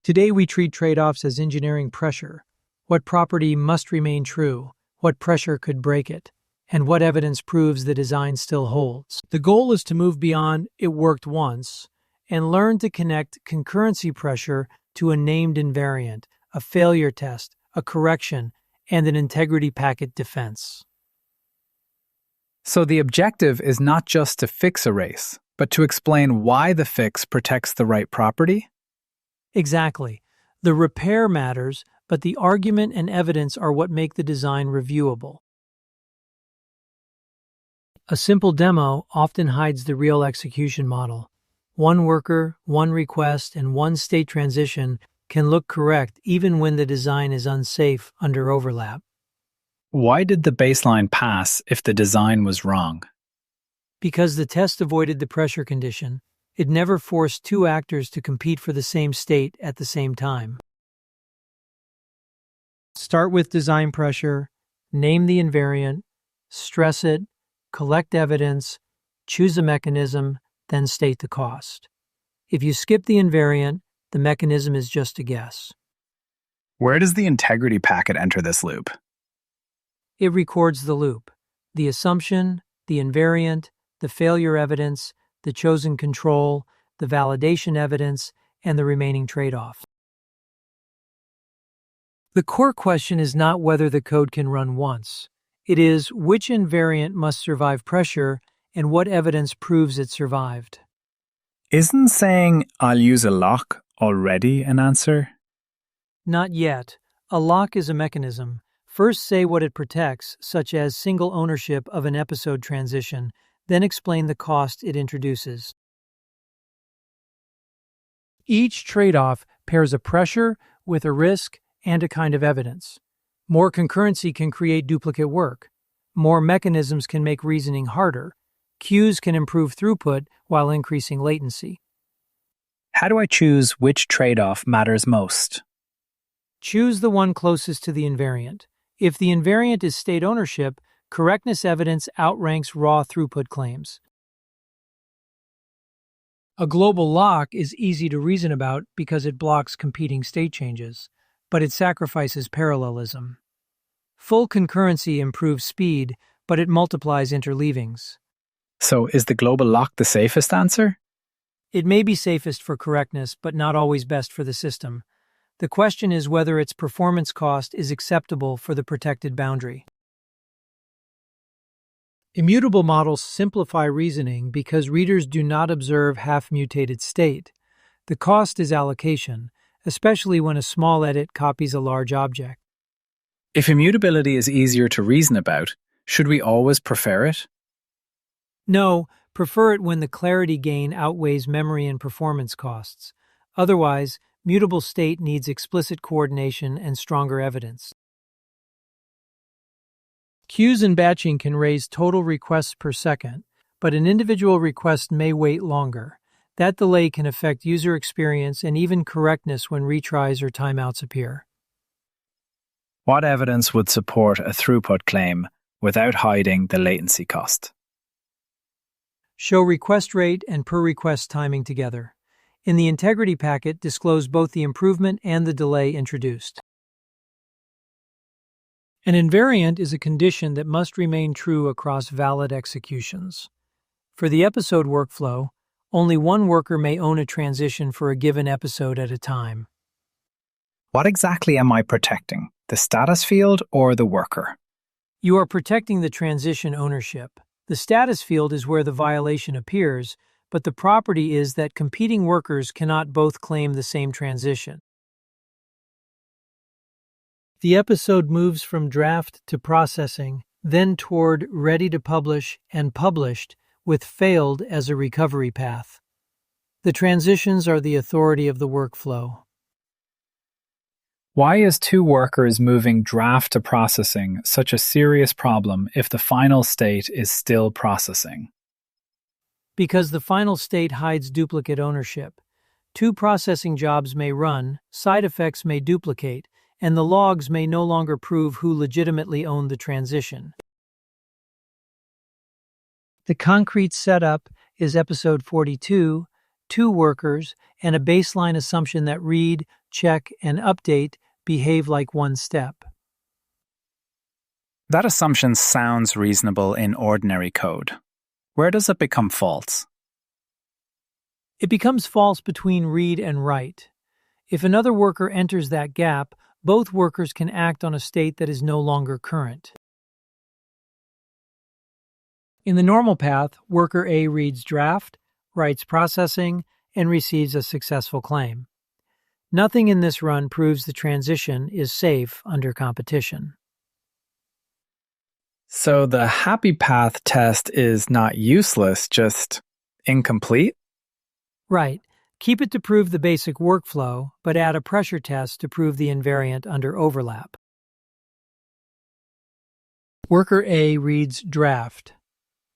Today we treat trade-offs as engineering pressure. What property must remain true, what pressure could break it, and what evidence proves the design still holds. The goal is to move beyond "it worked once" and learn to connect concurrency pressure to a named invariant, a failure test, a correction, and an integrity packet defense. So the objective is not just to fix a race, but to explain why the fix protects the right property? Exactly. The repair matters, but the argument and evidence are what make the design reviewable. A simple demo often hides the real execution model. One worker, one request, and one state transition can look correct even when the design is unsafe under overlap. Why did the baseline pass if the design was wrong? Because the test avoided the pressure condition, it never forced two actors to compete for the same state at the same time. Start with design pressure, name the invariant, stress it, collect evidence, choose a mechanism, then state the cost. If you skip the invariant, the mechanism is just a guess. Where does the integrity packet enter this loop? It records the loop, the assumption, the invariant, the failure evidence, the chosen control, the validation evidence, and the remaining trade-off. The core question is not whether the code can run once. It is which invariant must survive pressure and what evidence proves it survived. Isn't saying "I'll use a lock" already an answer? Not yet. A lock is a mechanism. First say what it protects, such as single ownership of an episode transition, then explain the cost it introduces. Each trade-off pairs a pressure with a risk and a kind of evidence. More concurrency can create duplicate work. More mechanisms can make reasoning harder. Queues can improve throughput while increasing latency. How do I choose which trade-off matters most? Choose the one closest to the invariant. If the invariant is state ownership, correctness evidence outranks raw throughput claims. A global lock is easy to reason about because it blocks competing state changes, but it sacrifices parallelism. Full concurrency improves speed, but it multiplies interleavings. So is the global lock the safest answer? It may be safest for correctness, but not always best for the system. The question is whether its performance cost is acceptable for the protected boundary. Immutable models simplify reasoning because readers do not observe half-mutated state. The cost is allocation, especially when a small edit copies a large object. If immutability is easier to reason about, should we always prefer it? No, prefer it when the clarity gain outweighs memory and performance costs. Otherwise, mutable state needs explicit coordination and stronger evidence. Queues and batching can raise total requests per second, but an individual request may wait longer. That delay can affect user experience and even correctness when retries or timeouts appear. What evidence would support a throughput claim without hiding the latency cost? Show request rate and per request timing together. In the integrity packet, disclose both the improvement and the delay introduced. An invariant is a condition that must remain true across valid executions. For the episode workflow, only one worker may own a transition for a given episode at a time. What exactly am I protecting? The status field or the worker? You are protecting the transition ownership. The status field is where the violation appears, but the property is that competing workers cannot both claim the same transition. The episode moves from draft to processing, then toward ready to publish and published, with failed as a recovery path. The transitions are the authority of the workflow. Why is two workers moving draft to processing such a serious problem if the final state is still processing? Because the final state hides duplicate ownership. Two processing jobs may run, side effects may duplicate, and the logs may no longer prove who legitimately owned the transition. The concrete setup is episode 42, two workers, and a baseline assumption that read, check, and update behave like one step. That assumption sounds reasonable in ordinary code. Where does it become false? It becomes false between read and write. If another worker enters that gap, both workers can act on a state that is no longer current. In the normal path, worker A reads draft, writes processing, and receives a successful claim. Nothing in this run proves the transition is safe under competition. So the happy path test is not useless, just incomplete? Right. Keep it to prove the basic workflow, but add a pressure test to prove the invariant under overlap. Worker A reads draft.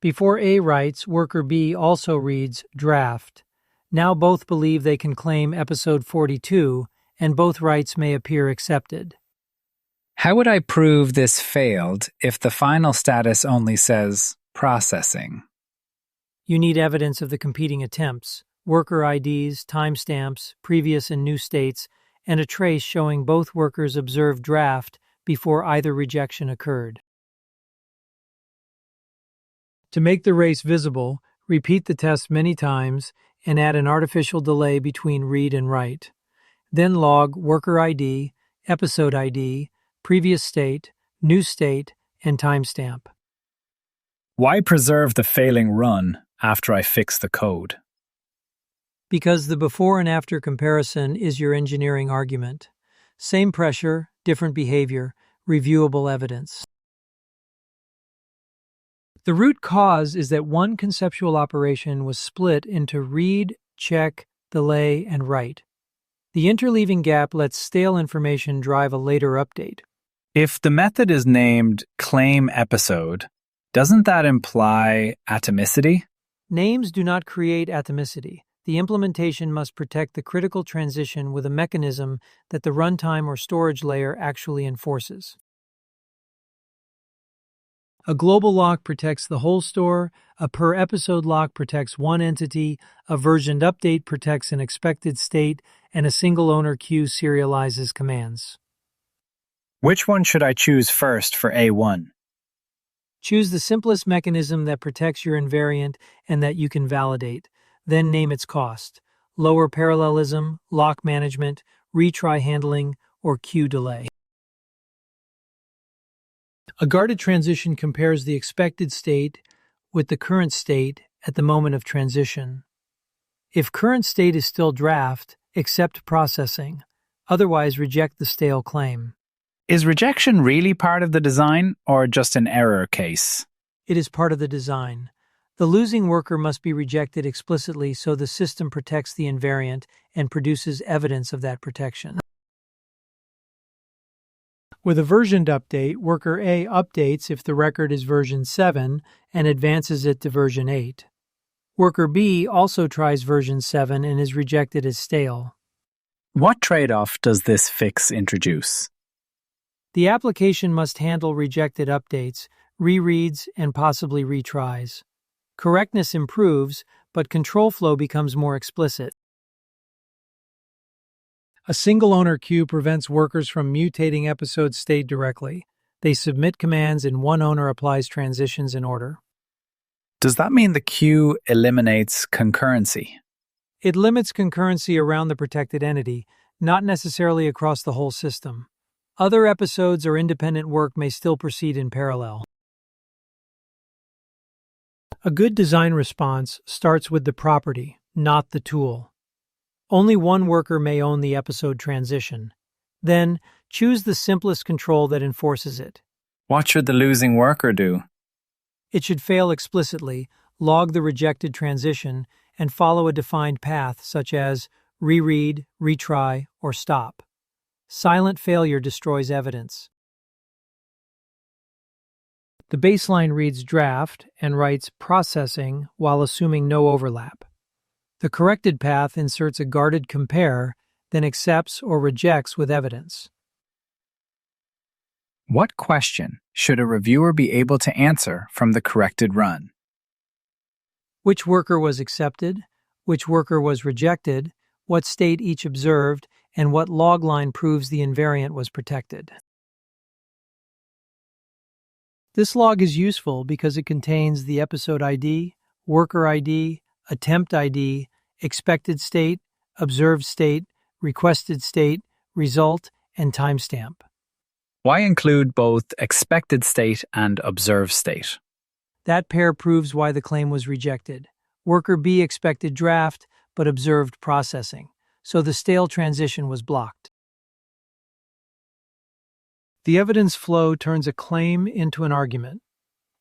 Before A writes, worker B also reads draft. Now both believe they can claim episode 42, and both writes may appear accepted. How would I prove this failed if the final status only says processing? You need evidence of the competing attempts, worker IDs, timestamps, previous and new states, and a trace showing both workers observed draft before either rejection occurred. To make the race visible, repeat the test many times and add an artificial delay between read and write. Then log worker ID, episode ID, previous state, new state, and timestamp. Why preserve the failing run after I fix the code? Because the before and after comparison is your engineering argument. Same pressure, different behavior, reviewable evidence. The root cause is that one conceptual operation was split into read, check, delay, and write. The interleaving gap lets stale information drive a later update. If the method is named claim episode, doesn't that imply atomicity? Names do not create atomicity. The implementation must protect the critical transition with a mechanism that the runtime or storage layer actually enforces. A global lock protects the whole store, a per-episode lock protects one entity, a versioned update protects an expected state, and a single-owner queue serializes commands. Which one should I choose first for A1? Choose the simplest mechanism that protects your invariant and that you can validate. Then name its cost: lower parallelism, lock management, retry handling, or queue delay. A guarded transition compares the expected state with the current state at the moment of transition. If current state is still draft, accept processing. Otherwise, reject the stale claim. Is rejection really part of the design or just an error case? It is part of the design. The losing worker must be rejected explicitly so the system protects the invariant and produces evidence of that protection. With a versioned update, worker A updates if the record is version 7 and advances it to version 8. Worker B also tries version 7 and is rejected as stale. What trade-off does this fix introduce? The application must handle rejected updates, rereads, and possibly retries. Correctness improves, but control flow becomes more explicit. A single-owner queue prevents workers from mutating episode state directly. They submit commands and one owner applies transitions in order. Does that mean the queue eliminates concurrency? It limits concurrency around the protected entity, not necessarily across the whole system. Other episodes or independent work may still proceed in parallel. A good design response starts with the property, not the tool. Only one worker may own the episode transition. Then, choose the simplest control that enforces it. What should the losing worker do? It should fail explicitly, log the rejected transition, and follow a defined path such as reread, retry, or stop. Silent failure destroys evidence. The baseline reads draft and writes processing while assuming no overlap. The corrected path inserts a guarded compare, then accepts or rejects with evidence. What question should a reviewer be able to answer from the corrected run? Which worker was accepted? which worker was rejected, what state each observed, and what log line proves the invariant was protected. This log is useful because it contains the episode ID, worker ID, attempt ID, expected state, observed state, requested state, result, and timestamp. Why include both expected state and observed state? That pair proves why the claim was rejected. Worker B expected draft, but observed processing, so the stale transition was blocked. The evidence flow turns a claim into an argument.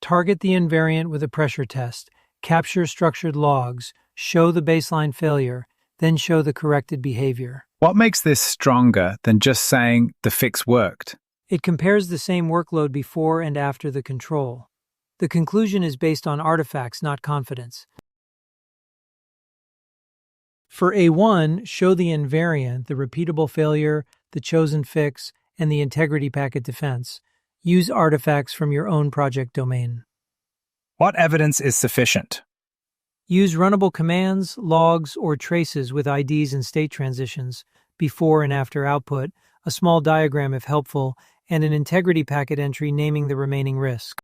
Target the invariant with a pressure test, capture structured logs, show the baseline failure, then show the corrected behavior. What makes this stronger than just saying the fix worked? It compares the same workload before and after the control. The conclusion is based on artifacts, not confidence. For A1, show the invariant, the repeatable failure, the chosen fix, and the integrity packet defense. Use artifacts from your own project domain. What evidence is sufficient? Use runnable commands, logs, or traces with IDs and state transitions, before and after output, a small diagram if helpful, and an integrity packet entry naming the remaining risk.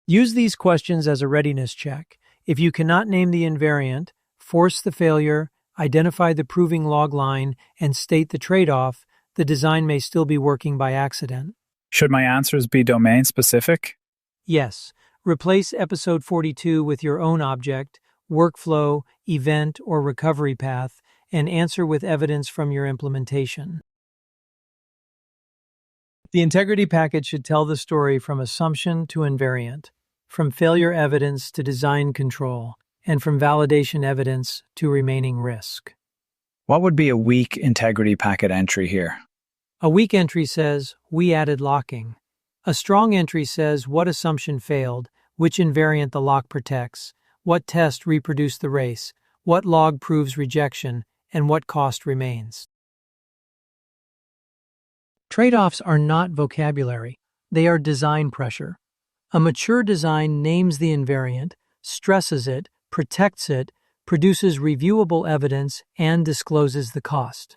Use these questions as a readiness check. If you cannot name the invariant, force the failure, identify the proving log line, and state the trade-off, the design may still be working by accident. Should my answers be domain-specific? Yes. Replace episode 42 with your own object, workflow, event, or recovery path, and answer with evidence from your implementation. The integrity packet should tell the story from assumption to invariant, from failure evidence to design control, and from validation evidence to remaining risk. What would be a weak integrity packet entry here? A weak entry says, "We added locking." A strong entry says what assumption failed, which invariant the lock protects, what test reproduced the race, what log proves rejection, and what cost remains. Trade-offs are not vocabulary. They are design pressure. A mature design names the invariant, stresses it, protects it, produces reviewable evidence, and discloses the cost.